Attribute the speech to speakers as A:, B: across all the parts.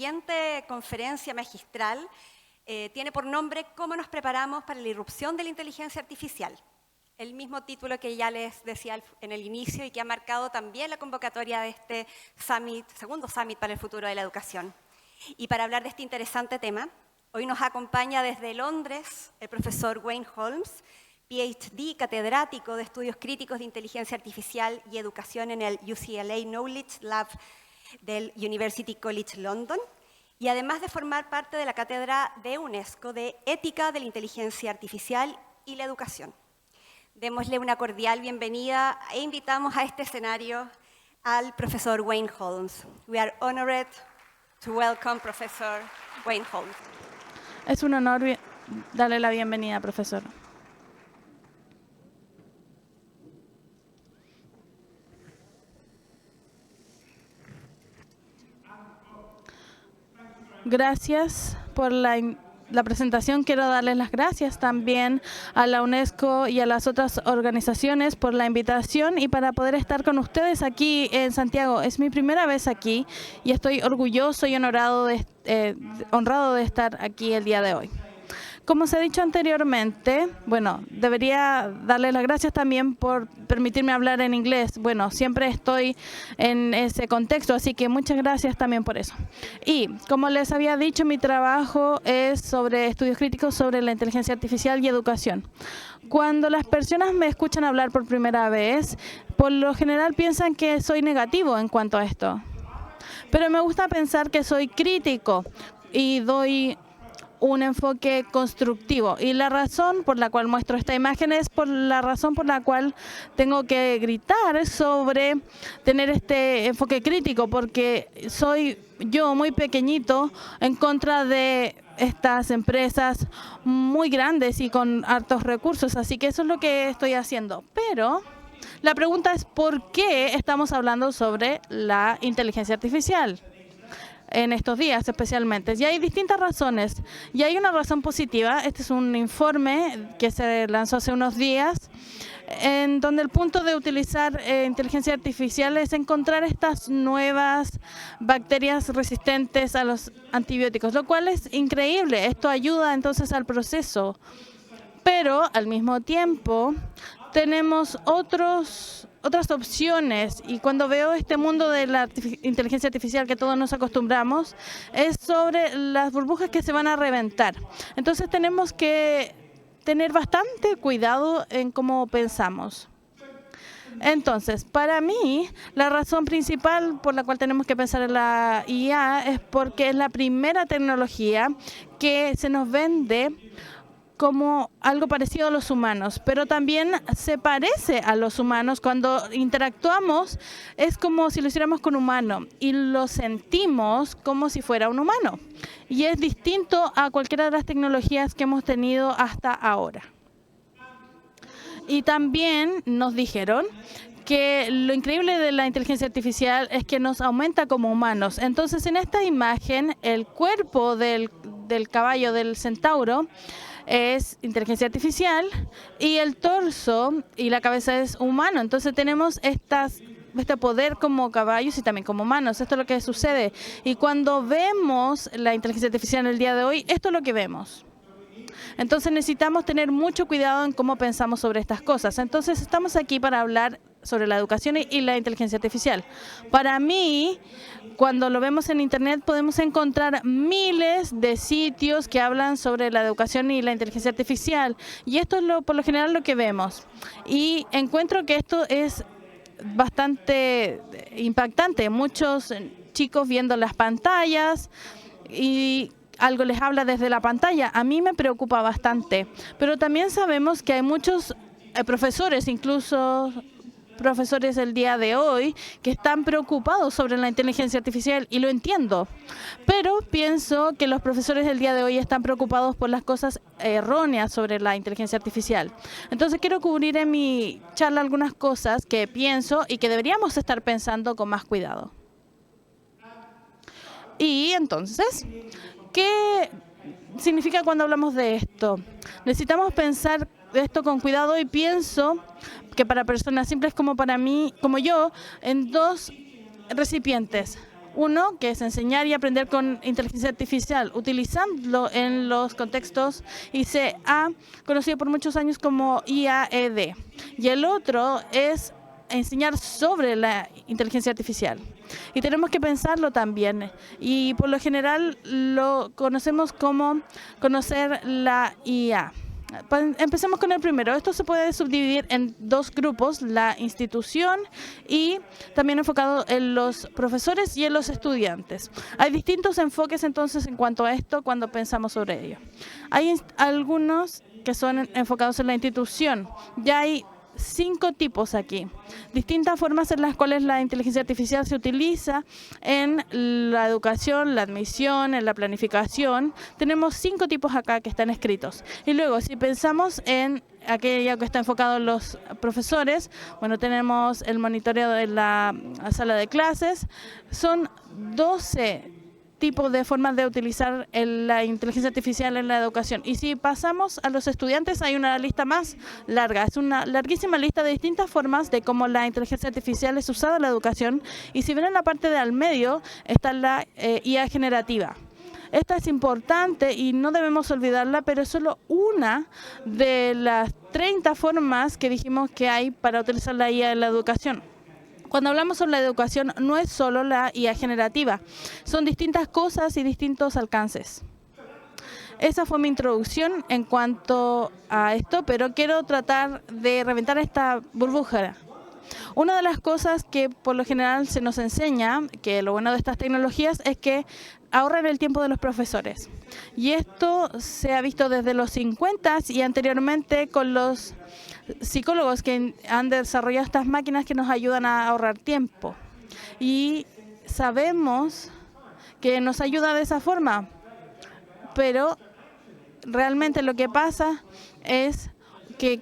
A: siguiente conferencia magistral tiene por nombre ¿Cómo nos preparamos para la irrupción de la inteligencia artificial? El mismo título que ya les decía en el inicio y que ha marcado también la convocatoria de este summit, segundo Summit para el Futuro de la Educación. Y para hablar de este interesante tema, hoy nos acompaña desde Londres el profesor Wayne Holmes, PhD, catedrático de Estudios Críticos de Inteligencia Artificial y Educación en el UCLA Knowledge Lab del University College London, y además de formar parte de la cátedra de UNESCO de Ética de la Inteligencia Artificial y la Educación. Démosle una cordial bienvenida e invitamos a este escenario al profesor Wayne Holmes. We are honored to welcome Professor Wayne Holmes.
B: Es un honor darle la bienvenida, profesor. Gracias por la presentación. Quiero darles las gracias también a la UNESCO y a las otras organizaciones por la invitación y para poder estar con ustedes aquí en Santiago. Es mi primera vez aquí y estoy orgulloso y honrado de estar aquí el día de hoy. Como se ha dicho anteriormente, bueno, debería darle las gracias también por permitirme hablar en inglés. Bueno, siempre estoy en ese contexto, así que muchas gracias también por eso. Y como les había dicho, mi trabajo es sobre estudios críticos sobre la inteligencia artificial y educación. Cuando las personas me escuchan hablar por primera vez, por lo general piensan que soy negativo en cuanto a esto. Pero me gusta pensar que soy crítico y doy un enfoque constructivo, y la razón por la cual muestro esta imagen es por la razón por la cual tengo que gritar sobre tener este enfoque crítico, porque soy yo muy pequeñito en contra de estas empresas muy grandes y con hartos recursos, así que eso es lo que estoy haciendo. Pero la pregunta es ¿por qué estamos hablando sobre la inteligencia artificial en estos días especialmente? Y hay distintas razones. Y hay una razón positiva. Este es un informe que se lanzó hace unos días, en donde el punto de utilizar inteligencia artificial es encontrar estas nuevas bacterias resistentes a los antibióticos, lo cual es increíble. Esto ayuda entonces al proceso. Pero al mismo tiempo tenemos otras opciones, y cuando veo este mundo de la inteligencia artificial que todos nos acostumbramos, es sobre las burbujas que se van a reventar. Entonces tenemos que tener bastante cuidado en cómo pensamos. Entonces, para mí, la razón principal por la cual tenemos que pensar en la IA es porque es la primera tecnología que se nos vende como algo parecido a los humanos, pero también se parece a los humanos. Cuando interactuamos es como si lo hiciéramos con un humano y lo sentimos como si fuera un humano. Y es distinto a cualquiera de las tecnologías que hemos tenido hasta ahora. Y también nos dijeron que lo increíble de la inteligencia artificial es que nos aumenta como humanos. Entonces, en esta imagen, el cuerpo del caballo, del centauro, es inteligencia artificial y el torso y la cabeza es humano. Entonces tenemos este poder como caballos y también como humanos. Esto es lo que sucede. Y cuando vemos la inteligencia artificial en el día de hoy, esto es lo que vemos. Entonces necesitamos tener mucho cuidado en cómo pensamos sobre estas cosas. Entonces estamos aquí para hablar sobre la educación y la inteligencia artificial. Para mí, cuando lo vemos en Internet, podemos encontrar miles de sitios que hablan sobre la educación y la inteligencia artificial. Y esto es por lo general lo que vemos. Y encuentro que esto es bastante impactante. Muchos chicos viendo las pantallas y algo les habla desde la pantalla. A mí me preocupa bastante. Pero también sabemos que hay muchos profesores, incluso profesores el día de hoy, que están preocupados sobre la inteligencia artificial, y lo entiendo. Pero pienso que los profesores del día de hoy están preocupados por las cosas erróneas sobre la inteligencia artificial. Entonces quiero cubrir en mi charla algunas cosas que pienso y que deberíamos estar pensando con más cuidado. Y entonces, ¿qué significa cuando hablamos de esto? Necesitamos pensar esto con cuidado, y pienso que para personas simples como para mí, como yo, en dos recipientes. Uno, que es enseñar y aprender con inteligencia artificial, utilizando en los contextos ICA, conocido por muchos años como IAED. Y el otro es enseñar sobre la inteligencia artificial. Y tenemos que pensarlo también. Y por lo general lo conocemos como conocer la IA. Empecemos con el primero. Esto se puede subdividir en dos grupos, la institución y también enfocado en los profesores y en los estudiantes. Hay distintos enfoques entonces en cuanto a esto cuando pensamos sobre ello. Hay algunos que son enfocados en la institución. Ya hay 5 tipos aquí. Distintas formas en las cuales la inteligencia artificial se utiliza en la educación, la admisión, en la planificación. Tenemos 5 tipos acá que están escritos. Y luego, si pensamos en aquello que está enfocado en los profesores, bueno, tenemos el monitoreo de la sala de clases. Son 12 tipos de formas de utilizar la inteligencia artificial en la educación. Y si pasamos a los estudiantes, hay una lista más larga. Es una larguísima lista de distintas formas de cómo la inteligencia artificial es usada en la educación. Y si ven en la parte de al medio, está la IA generativa. Esta es importante y no debemos olvidarla, pero es solo una de las 30 formas que dijimos que hay para utilizar la IA en la educación. Cuando hablamos sobre la educación, no es solo la IA generativa, son distintas cosas y distintos alcances. Esa fue mi introducción en cuanto a esto, pero quiero tratar de reventar esta burbuja. Una de las cosas que por lo general se nos enseña, que lo bueno de estas tecnologías es que ahorran el tiempo de los profesores. Y esto se ha visto desde los 50 y anteriormente con los psicólogos que han desarrollado estas máquinas que nos ayudan a ahorrar tiempo. Y sabemos que nos ayuda de esa forma, pero realmente lo que pasa es que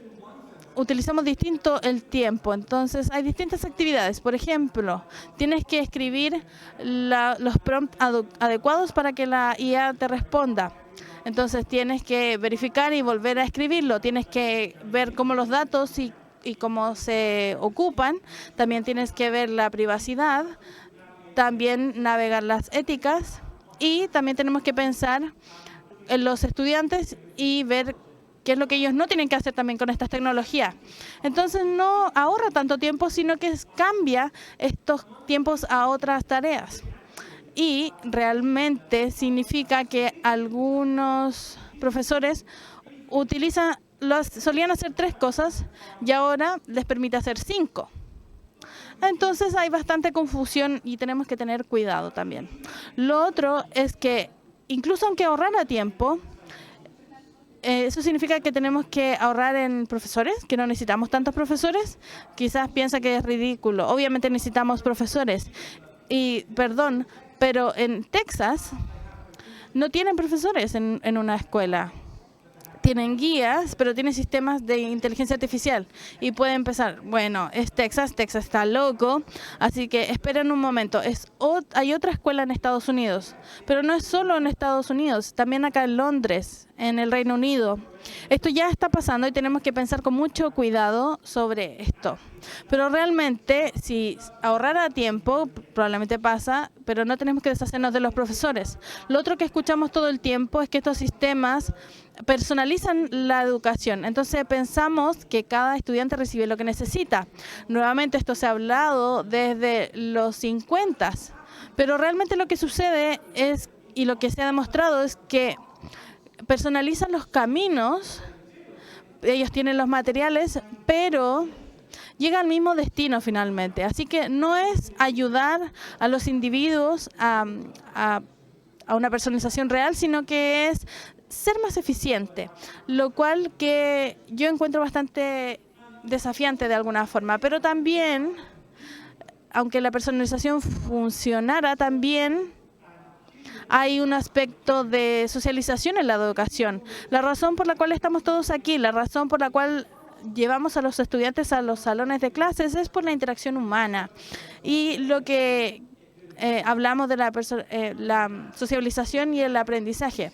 B: utilizamos distinto el tiempo. Entonces, hay distintas actividades. Por ejemplo, tienes que escribir los prompts adecuados para que la IA te responda. Entonces, tienes que verificar y volver a escribirlo. Tienes que ver cómo los datos y cómo se ocupan. También tienes que ver la privacidad. También navegar las éticas. Y también tenemos que pensar en los estudiantes y ver qué es lo que ellos no tienen que hacer también con estas tecnologías. Entonces no ahorra tanto tiempo, sino que cambia estos tiempos a otras tareas. Y realmente significa que algunos profesores solían hacer 3 cosas y ahora les permite hacer 5. Entonces hay bastante confusión y tenemos que tener cuidado también. Lo otro es que incluso aunque ahorrara tiempo, eso significa que tenemos que ahorrar en profesores, que no necesitamos tantos profesores. Quizás piensa que es ridículo. Obviamente necesitamos profesores. Y, perdón, pero en Texas no tienen profesores en una escuela. Tienen guías, pero tienen sistemas de inteligencia artificial. Y pueden empezar, bueno, es Texas está loco, así que esperen un momento. Hay otra escuela en Estados Unidos, pero no es solo en Estados Unidos, también acá en Londres, en el Reino Unido. Esto ya está pasando y tenemos que pensar con mucho cuidado sobre esto. Pero realmente, si ahorrara tiempo, probablemente pasa, pero no tenemos que deshacernos de los profesores. Lo otro que escuchamos todo el tiempo es que estos sistemas personalizan la educación. Entonces pensamos que cada estudiante recibe lo que necesita. Nuevamente esto se ha hablado desde los 50, pero realmente lo que sucede es, y lo que se ha demostrado es que personalizan los caminos, ellos tienen los materiales, pero llega al mismo destino finalmente. Así que no es ayudar a los individuos a una personalización real, sino que es ser más eficiente, lo cual que yo encuentro bastante desafiante de alguna forma, pero también, aunque la personalización funcionara, también hay un aspecto de socialización en la educación. La razón por la cual estamos todos aquí, la razón por la cual llevamos a los estudiantes a los salones de clases es por la interacción humana. Y lo que hablamos de la socialización y el aprendizaje.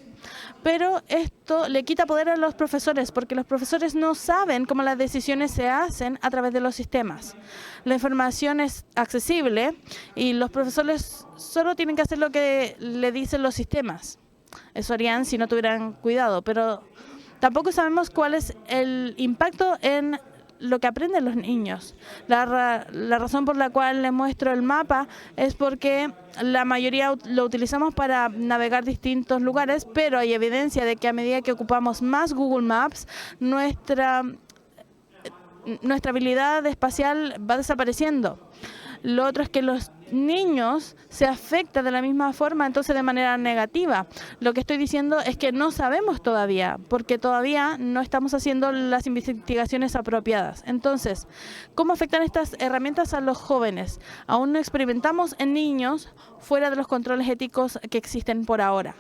B: Pero esto le quita poder a los profesores porque los profesores no saben cómo las decisiones se hacen a través de los sistemas. La información es accesible y los profesores solo tienen que hacer lo que le dicen los sistemas. Eso harían si no tuvieran cuidado, pero tampoco sabemos cuál es el impacto en lo que aprenden los niños. La razón por la cual les muestro el mapa es porque la mayoría lo utilizamos para navegar distintos lugares, pero hay evidencia de que a medida que ocupamos más Google Maps, nuestra habilidad espacial va desapareciendo. Lo otro es que los niños se afectan de la misma forma, entonces de manera negativa. Lo que estoy diciendo es que no sabemos todavía, porque todavía no estamos haciendo las investigaciones apropiadas. Entonces, ¿cómo afectan estas herramientas a los jóvenes? Aún no experimentamos en niños fuera de los controles éticos que existen por ahora.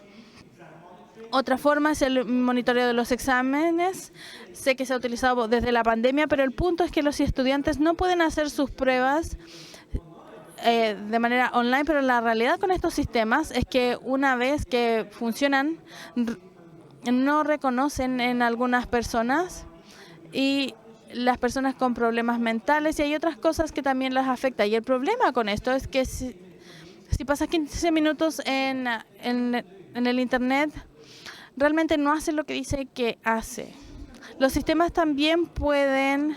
B: Otra forma es el monitoreo de los exámenes. Sé que se ha utilizado desde la pandemia, pero el punto es que los estudiantes no pueden hacer sus pruebas de manera online, pero la realidad con estos sistemas es que una vez que funcionan, no reconocen en algunas personas y las personas con problemas mentales y hay otras cosas que también las afecta. Y el problema con esto es que si pasas 15 minutos en el Internet, realmente no hace lo que dice que hace. Los sistemas también pueden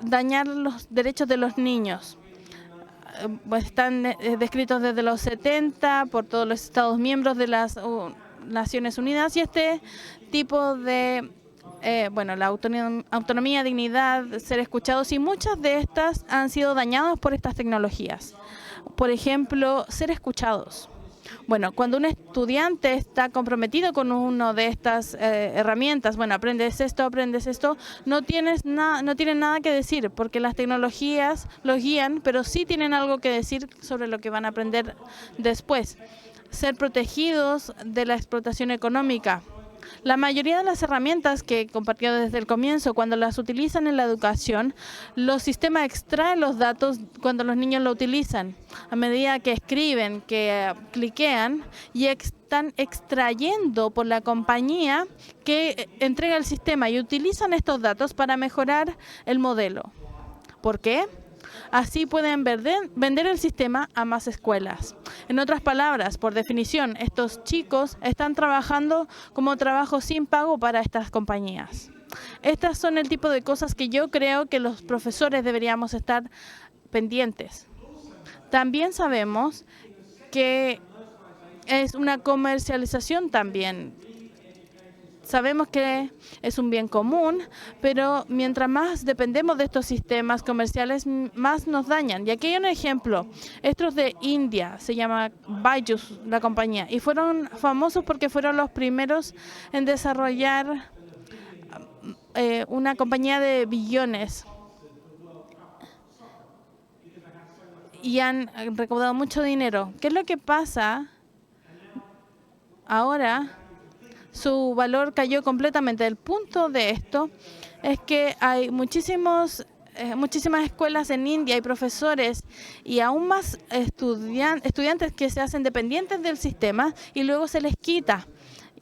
B: dañar los derechos de los niños. Están descritos desde los 70 por todos los Estados miembros de las Naciones Unidas y este tipo de, la autonomía, dignidad, ser escuchados y muchas de estas han sido dañadas por estas tecnologías. Por ejemplo, ser escuchados. Bueno, cuando un estudiante está comprometido con una de estas herramientas, aprendes esto, no tienen nada que decir porque las tecnologías los guían, pero sí tienen algo que decir sobre lo que van a aprender después. Ser protegidos de la explotación económica. La mayoría de las herramientas que compartió desde el comienzo, cuando las utilizan en la educación, los sistemas extraen los datos cuando los niños lo utilizan. A medida que escriben, que cliquean y están extrayendo por la compañía que entrega el sistema y utilizan estos datos para mejorar el modelo. ¿Por qué? Así pueden vender el sistema a más escuelas. En otras palabras, por definición, estos chicos están trabajando como trabajo sin pago para estas compañías. Estas son el tipo de cosas que yo creo que los profesores deberíamos estar pendientes. También sabemos que es una comercialización también. Sabemos que es un bien común, pero mientras más dependemos de estos sistemas comerciales, más nos dañan. Y aquí hay un ejemplo. Estos de India, se llama Byju's, la compañía, y fueron famosos porque fueron los primeros en desarrollar una compañía de billones. Y han recaudado mucho dinero. ¿Qué es lo que pasa ahora? Su valor cayó completamente. El punto de esto es que hay muchísimas escuelas en India y profesores y aún más estudiantes que se hacen dependientes del sistema y luego se les quita.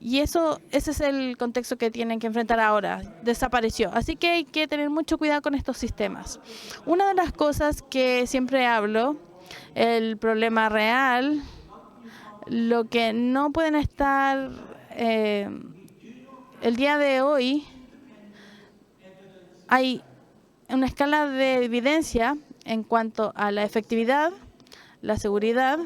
B: Y ese es el contexto que tienen que enfrentar ahora. Desapareció. Así que hay que tener mucho cuidado con estos sistemas. Una de las cosas que siempre hablo, el problema real, lo que no pueden estar... el día de hoy hay una escala de evidencia en cuanto a la efectividad, la seguridad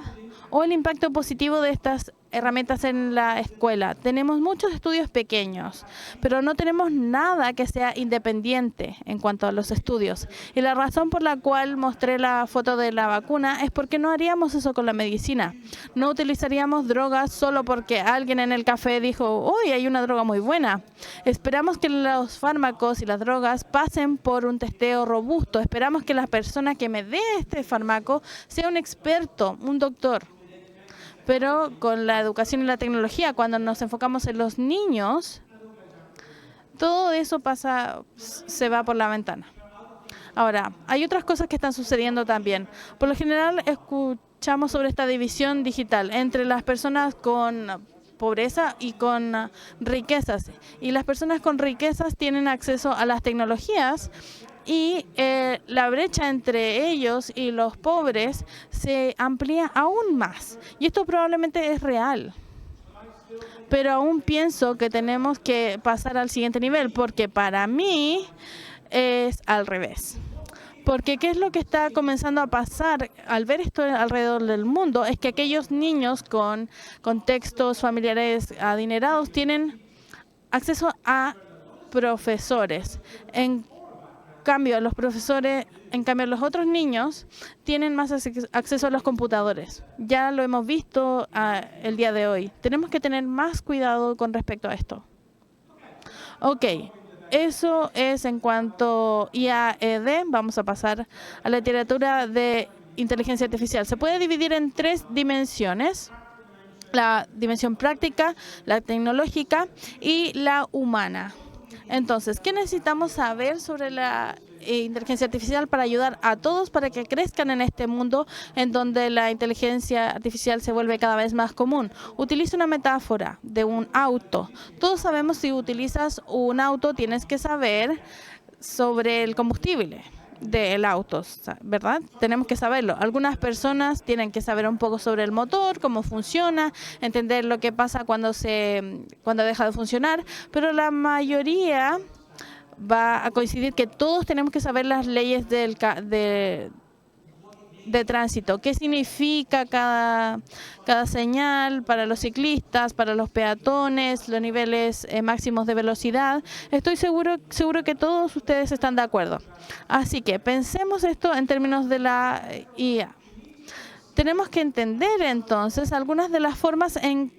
B: o el impacto positivo de estas herramientas en la escuela. Tenemos muchos estudios pequeños, pero no tenemos nada que sea independiente en cuanto a los estudios. Y la razón por la cual mostré la foto de la vacuna es porque no haríamos eso con la medicina. No utilizaríamos drogas solo porque alguien en el café dijo, hoy hay una droga muy buena. Esperamos que los fármacos y las drogas pasen por un testeo robusto. Esperamos que la persona que me dé este fármaco sea un experto, un doctor. Pero con la educación y la tecnología, cuando nos enfocamos en los niños, todo eso se va por la ventana. Ahora, hay otras cosas que están sucediendo también. Por lo general, escuchamos sobre esta división digital entre las personas con pobreza y con riquezas. Y las personas con riquezas tienen acceso a las tecnologías y la brecha entre ellos y los pobres se amplía aún más. Y esto probablemente es real. Pero aún pienso que tenemos que pasar al siguiente nivel, porque para mí es al revés. Porque ¿qué es lo que está comenzando a pasar al ver esto alrededor del mundo? Es que aquellos niños con contextos familiares adinerados tienen acceso a profesores. En cambio, los otros niños tienen más acceso a los computadores. Ya lo hemos visto el día de hoy. Tenemos que tener más cuidado con respecto a esto. Ok. Eso es en cuanto a IAED. Vamos a pasar a la literatura de inteligencia artificial. Se puede dividir en 3 dimensiones: la dimensión práctica, la tecnológica y la humana. Entonces, ¿qué necesitamos saber sobre la inteligencia artificial para ayudar a todos para que crezcan en este mundo en donde la inteligencia artificial se vuelve cada vez más común? Utilizo una metáfora de un auto. Todos sabemos, si utilizas un auto, tienes que saber sobre el combustible del auto, ¿verdad? Tenemos que saberlo. Algunas personas tienen que saber un poco sobre el motor, cómo funciona, entender lo que pasa cuando deja de funcionar, pero la mayoría va a coincidir que todos tenemos que saber las leyes de tránsito. ¿Qué significa cada señal para los ciclistas, para los peatones, los niveles máximos de velocidad? Estoy seguro que todos ustedes están de acuerdo. Así que pensemos esto en términos de la IA. Tenemos que entender entonces algunas de las formas en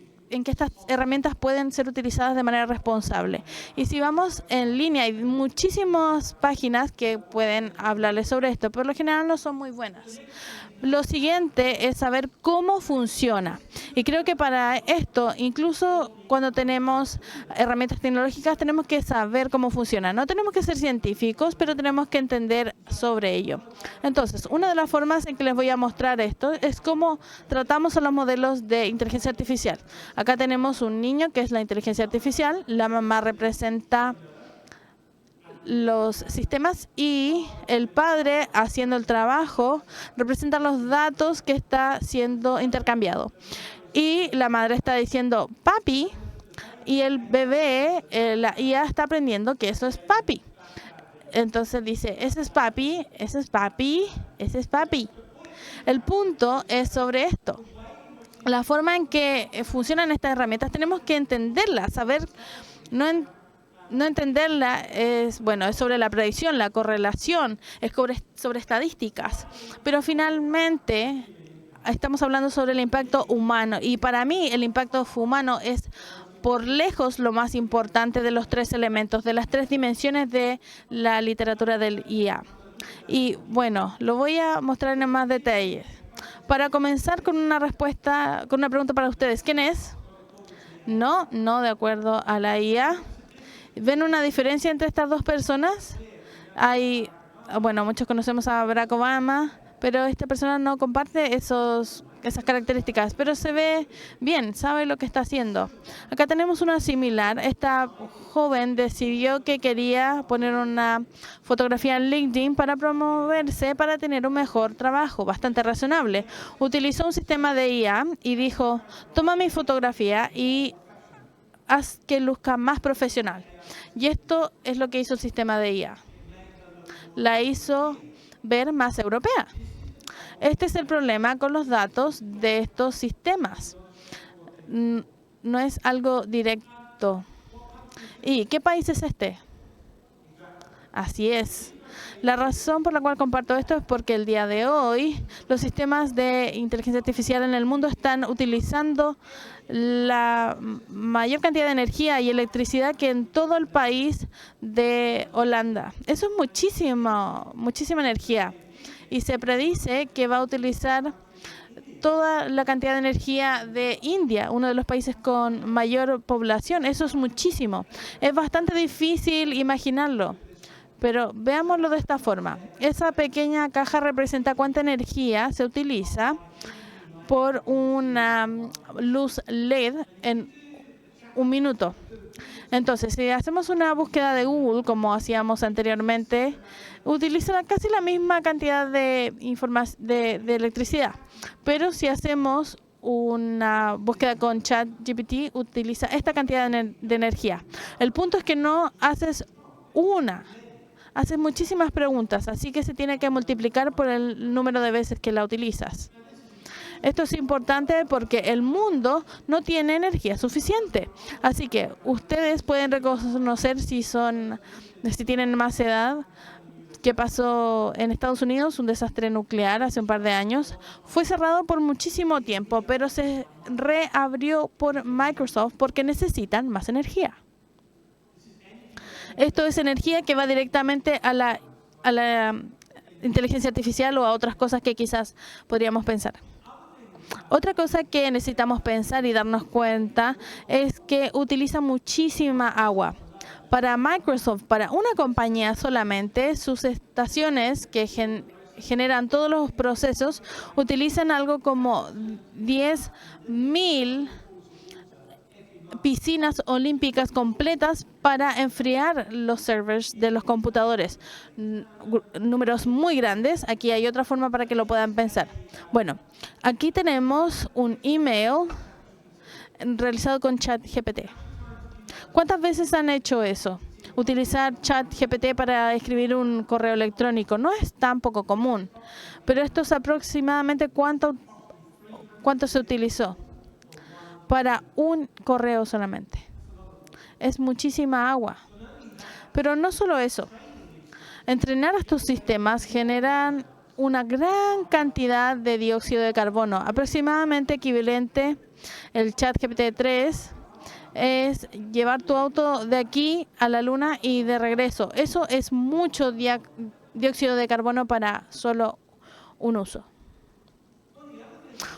B: que estas herramientas pueden ser utilizadas de manera responsable. Y si vamos en línea, hay muchísimas páginas que pueden hablarles sobre esto, pero por lo general no son muy buenas. Lo siguiente es saber cómo funciona. Y creo que para esto, incluso cuando tenemos herramientas tecnológicas, tenemos que saber cómo funciona. No tenemos que ser científicos, pero tenemos que entender sobre ello. Entonces, una de las formas en que les voy a mostrar esto es cómo tratamos a los modelos de inteligencia artificial. Acá tenemos un niño que es la inteligencia artificial. La mamá representa los sistemas y el padre, haciendo el trabajo, representa los datos que está siendo intercambiado. Y la madre está diciendo papi, y el bebé, la IA está aprendiendo que eso es papi. Entonces dice, ese es papi, ese es papi, ese es papi. El punto es sobre esto. La forma en que funcionan estas herramientas tenemos que entenderlas, saber, no entenderla es sobre la predicción, la correlación, es sobre estadísticas. Pero finalmente estamos hablando sobre el impacto humano. Y para mí el impacto humano es por lejos lo más importante de los 3 elementos, de las 3 dimensiones de la literatura del IA. Y bueno, lo voy a mostrar en más detalles. Para comenzar con una pregunta para ustedes. ¿Quién es? No de acuerdo a la IA. ¿Ven una diferencia entre estas 2 personas? Muchos conocemos a Barack Obama, pero esta persona no comparte esas características, pero se ve bien, sabe lo que está haciendo. Acá tenemos una similar. Esta joven decidió que quería poner una fotografía en LinkedIn para promoverse, para tener un mejor trabajo, bastante razonable. Utilizó un sistema de IA y dijo, toma mi fotografía y haz que luzca más profesional. Y esto es lo que hizo el sistema de IA. La hizo ver más europea. Este es el problema con los datos de estos sistemas. No es algo directo. ¿Y qué país es este? Así es. La razón por la cual comparto esto es porque el día de hoy los sistemas de inteligencia artificial en el mundo están utilizando la mayor cantidad de energía y electricidad que en todo el país de Holanda. Eso es muchísima energía. Y se predice que va a utilizar toda la cantidad de energía de India, uno de los países con mayor población. Eso es muchísimo. Es bastante difícil imaginarlo. Pero veámoslo de esta forma. Esa pequeña caja representa cuánta energía se utiliza por una luz LED en un minuto. Entonces, si hacemos una búsqueda de Google, como hacíamos anteriormente, utiliza casi la misma cantidad de electricidad. Pero si hacemos una búsqueda con ChatGPT, utiliza esta cantidad de energía. El punto es que no haces haces muchísimas preguntas, así que se tiene que multiplicar por el número de veces que la utilizas. Esto es importante porque el mundo no tiene energía suficiente. Así que ustedes pueden reconocer si tienen más edad. ¿Qué pasó en Estados Unidos? Un desastre nuclear hace un par de años. Fue cerrado por muchísimo tiempo, pero se reabrió por Microsoft porque necesitan más energía. Esto es energía que va directamente a la inteligencia artificial o a otras cosas que quizás podríamos pensar. Otra cosa que necesitamos pensar y darnos cuenta es que utiliza muchísima agua. Para Microsoft, para una compañía solamente, sus estaciones que generan todos los procesos utilizan algo como 10.000 piscinas olímpicas completas para enfriar los servers de los computadores. Números muy grandes. Aquí hay otra forma para que lo puedan pensar. Bueno, aquí tenemos un email realizado con ChatGPT. ¿Cuántas veces han hecho eso? Utilizar ChatGPT para escribir un correo electrónico no es tan poco común, pero esto es aproximadamente cuánto se utilizó para un correo solamente. Es muchísima agua. Pero no solo eso. Entrenar a estos sistemas generan una gran cantidad de dióxido de carbono, aproximadamente equivalente. El ChatGPT 3 es llevar tu auto de aquí a la luna y de regreso. Eso es mucho dióxido de carbono para solo un uso.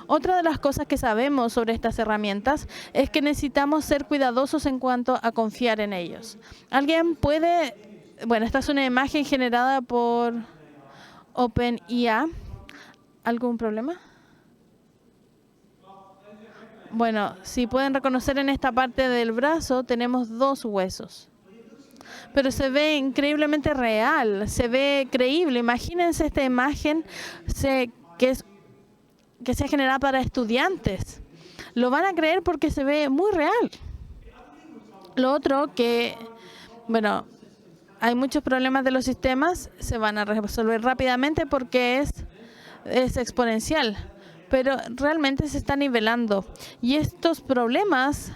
B: Otra de las cosas que sabemos sobre estas herramientas es que necesitamos ser cuidadosos en cuanto a confiar en ellos. Alguien puede, esta es una imagen generada por OpenIA. ¿Algún problema? Bueno, si pueden reconocer en esta parte del brazo, tenemos 2 huesos. Pero se ve increíblemente real, se ve creíble. Imagínense esta imagen que sea generada para estudiantes. Lo van a creer porque se ve muy real. Lo otro que, hay muchos problemas de los sistemas, se van a resolver rápidamente porque es exponencial. Pero realmente se está nivelando. Y estos problemas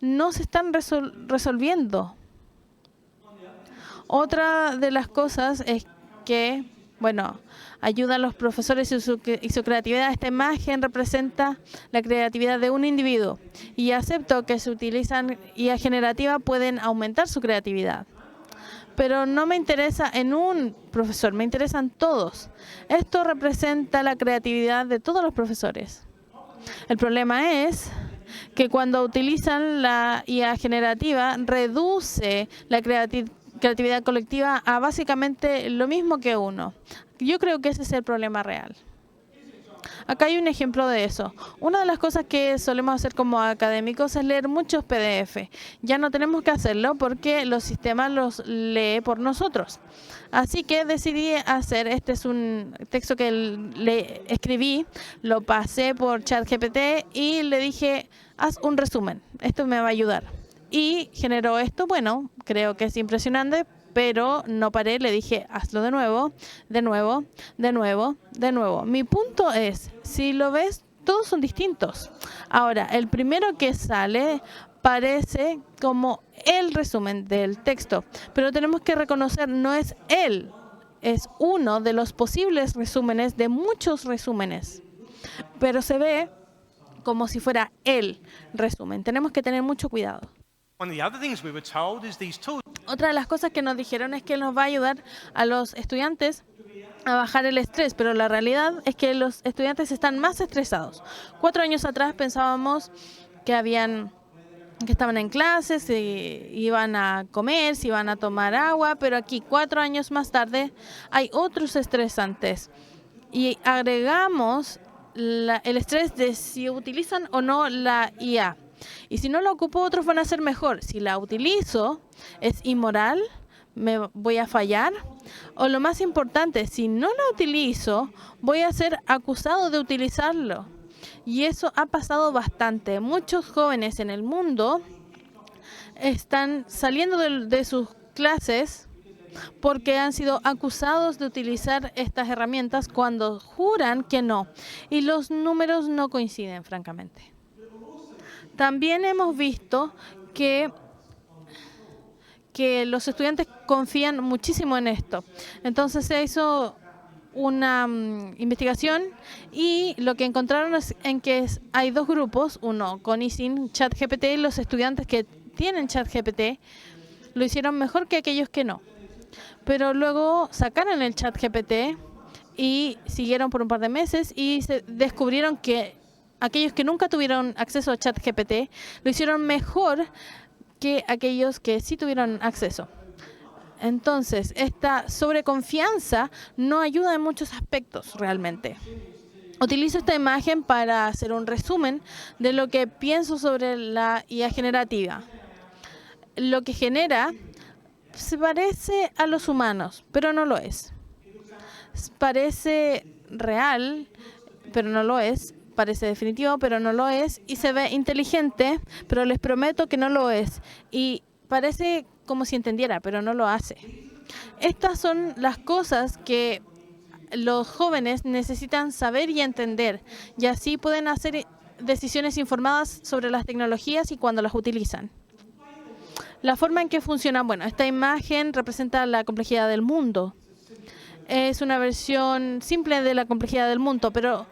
B: no se están resolviendo. Otra de las cosas es que, ayuda a los profesores y su creatividad. Esta imagen representa la creatividad de un individuo. Y acepto que se utilizan IA generativa pueden aumentar su creatividad. Pero no me interesa en un profesor, me interesan todos. Esto representa la creatividad de todos los profesores. El problema es que cuando utilizan la IA generativa, reduce la creatividad colectiva a básicamente lo mismo que uno. Yo creo que ese es el problema real. Acá hay un ejemplo de eso. Una de las cosas que solemos hacer como académicos es leer muchos PDF. Ya no tenemos que hacerlo porque los sistemas los lee por nosotros. Así que decidí hacer, este es un texto que le escribí, lo pasé por ChatGPT y le dije, haz un resumen, esto me va a ayudar. Y generó esto, creo que es impresionante, pero no paré, le dije, hazlo de nuevo, de nuevo, de nuevo, de nuevo. Mi punto es, si lo ves, todos son distintos. Ahora, el primero que sale parece como el resumen del texto, pero tenemos que reconocer, no es él, es uno de los posibles resúmenes de muchos resúmenes, pero se ve como si fuera el resumen. Tenemos que tener mucho cuidado. Otra de las cosas que nos dijeron es que nos va a ayudar a los estudiantes a bajar el estrés, pero la realidad es que los estudiantes están más estresados. 4 años atrás pensábamos que estaban en clases, se iban a comer, se iban a tomar agua, pero aquí 4 años más tarde hay otros estresantes y agregamos el estrés de si utilizan o no la IA. Y si no la ocupo, otros van a ser mejor. Si la utilizo, ¿es inmoral? ¿Me voy a fallar? O lo más importante, si no la utilizo, voy a ser acusado de utilizarlo. Y eso ha pasado bastante. Muchos jóvenes en el mundo están saliendo de sus clases porque han sido acusados de utilizar estas herramientas cuando juran que no. Y los números no coinciden, francamente. También hemos visto que los estudiantes confían muchísimo en esto. Entonces se hizo una investigación y lo que encontraron es hay dos grupos, uno con y sin ChatGPT, y los estudiantes que tienen ChatGPT lo hicieron mejor que aquellos que no. Pero luego sacaron el ChatGPT y siguieron por un par de meses y se descubrieron que aquellos que nunca tuvieron acceso a ChatGPT lo hicieron mejor que aquellos que sí tuvieron acceso. Entonces, esta sobreconfianza no ayuda en muchos aspectos realmente. Utilizo esta imagen para hacer un resumen de lo que pienso sobre la IA generativa. Lo que genera se parece a los humanos, pero no lo es. Parece real, pero no lo es. Parece definitivo, pero no lo es. Y se ve inteligente, pero les prometo que no lo es. Y parece como si entendiera, pero no lo hace. Estas son las cosas que los jóvenes necesitan saber y entender, y así pueden hacer decisiones informadas sobre las tecnologías y cuando las utilizan. La forma en que funcionan, bueno, esta imagen representa la complejidad del mundo. Es una versión simple de la complejidad del mundo, pero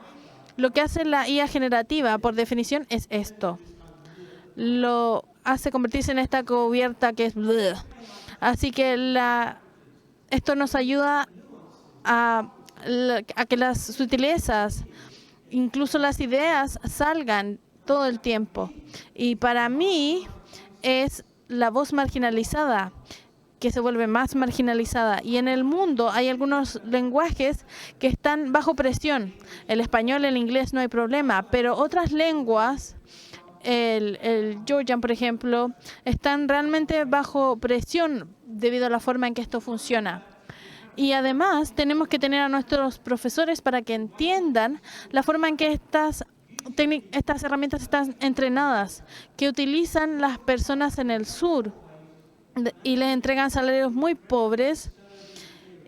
B: lo que hace la IA generativa, por definición, es esto. Lo hace convertirse en esta cubierta que es bleh. Así que esto nos ayuda a que las sutilezas, incluso las ideas, salgan todo el tiempo. Y para mí es la voz marginalizada que se vuelve más marginalizada. Y en el mundo hay algunos lenguajes que están bajo presión. El español, el inglés no hay problema, pero otras lenguas, el Georgian, por ejemplo, están realmente bajo presión debido a la forma en que esto funciona. Y además tenemos que tener a nuestros profesores para que entiendan la forma en que estas herramientas están entrenadas, que utilizan las personas en el sur y les entregan salarios muy pobres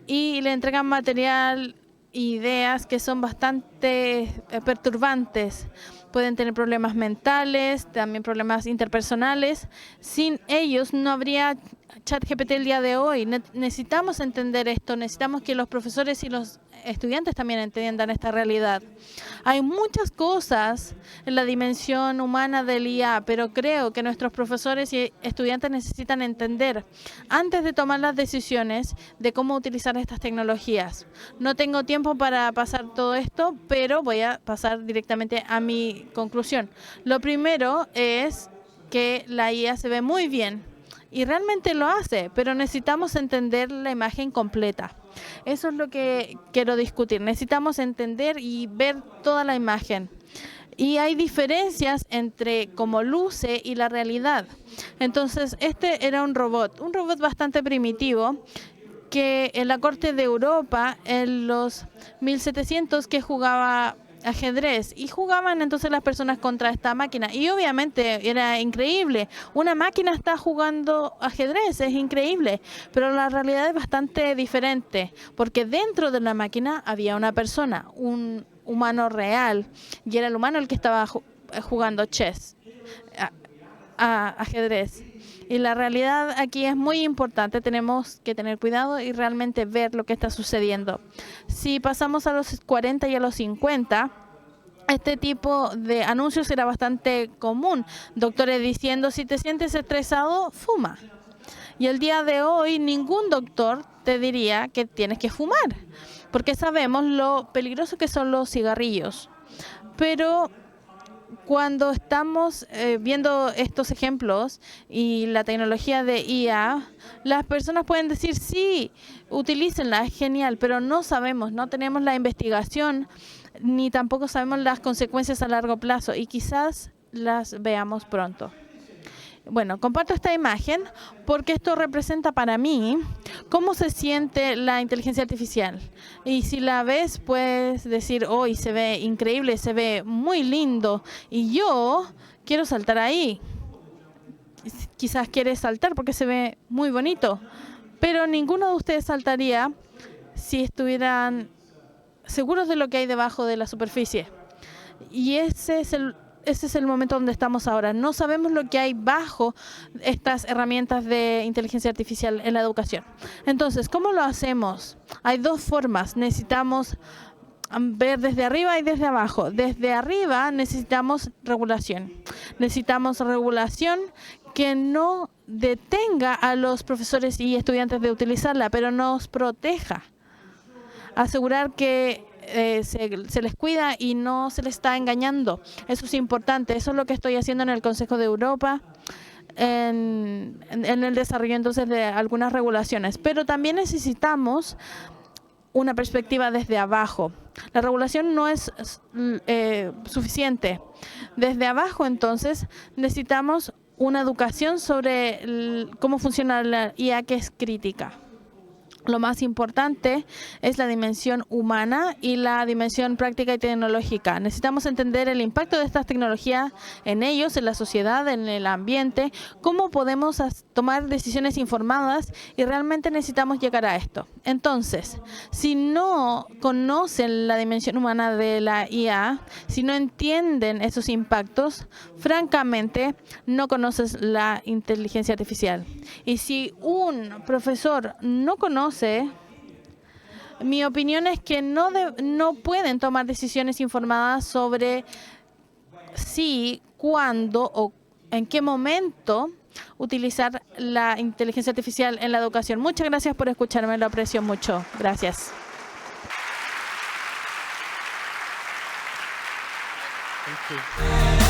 B: y le entregan material e ideas que son bastante perturbantes. Pueden tener problemas mentales, también problemas interpersonales. Sin ellos no habría ChatGPT el día de hoy. Necesitamos entender esto, necesitamos que los profesores y los estudiantes también entiendan esta realidad. Hay muchas cosas en la dimensión humana del IA, pero creo que nuestros profesores y estudiantes necesitan entender antes de tomar las decisiones de cómo utilizar estas tecnologías. No tengo tiempo para pasar todo esto, pero voy a pasar directamente a mi conclusión. Lo primero es que la IA se ve muy bien y realmente lo hace, pero necesitamos entender la imagen completa. Eso es lo que quiero discutir. Necesitamos entender y ver toda la imagen. Y hay diferencias entre cómo luce y la realidad. Entonces, este era un robot bastante primitivo que en la corte de Europa, en los 1700, que jugaba ajedrez, y jugaban entonces las personas contra esta máquina y obviamente era increíble. Una máquina está jugando ajedrez, es increíble, pero la realidad es bastante diferente porque dentro de la máquina había una persona, un humano real, y era el humano el que estaba jugando chess, ajedrez. Y la realidad aquí es muy importante, tenemos que tener cuidado y realmente ver lo que está sucediendo. Si pasamos a los 40 y a los 50, este tipo de anuncios era bastante común. Doctores diciendo, si te sientes estresado, fuma. Y el día de hoy ningún doctor te diría que tienes que fumar, porque sabemos lo peligroso que son los cigarrillos. Pero cuando estamos viendo estos ejemplos y la tecnología de IA, las personas pueden decir, sí, utilícenla, es genial, pero no sabemos, no tenemos la investigación, ni tampoco sabemos las consecuencias a largo plazo. Y quizás las veamos pronto. Bueno, comparto esta imagen porque esto representa para mí cómo se siente la inteligencia artificial. Y si la ves, puedes decir, hoy se ve increíble, se ve muy lindo y yo quiero saltar ahí. Quizás quieres saltar porque se ve muy bonito, pero ninguno de ustedes saltaría si estuvieran seguros de lo que hay debajo de la superficie. Y ese es el momento donde estamos ahora. No sabemos lo que hay bajo estas herramientas de inteligencia artificial en la educación. Entonces, ¿cómo lo hacemos? Hay dos formas. Necesitamos ver desde arriba y desde abajo. Desde arriba necesitamos regulación. Necesitamos regulación que no detenga a los profesores y estudiantes de utilizarla, pero nos proteja. Asegurar que se les cuida y no se les está engañando. Eso es importante. Eso es lo que estoy haciendo en el Consejo de Europa, en el desarrollo entonces de algunas regulaciones. Pero también necesitamos una perspectiva desde abajo. La regulación no es suficiente. Desde abajo, entonces, necesitamos una educación sobre cómo funciona la IA, que es crítica. Lo más importante es la dimensión humana y la dimensión práctica y tecnológica. Necesitamos entender el impacto de estas tecnologías en ellos, en la sociedad, en el ambiente, cómo podemos tomar decisiones informadas y realmente necesitamos llegar a esto. Entonces, si no conocen la dimensión humana de la IA, si no entienden esos impactos, francamente no conoces la inteligencia artificial. Y si un profesor no conoce, mi opinión es que no pueden tomar decisiones informadas sobre si, cuándo o en qué momento utilizar la inteligencia artificial en la educación. Muchas gracias por escucharme, lo aprecio mucho. Gracias.
C: Thank you.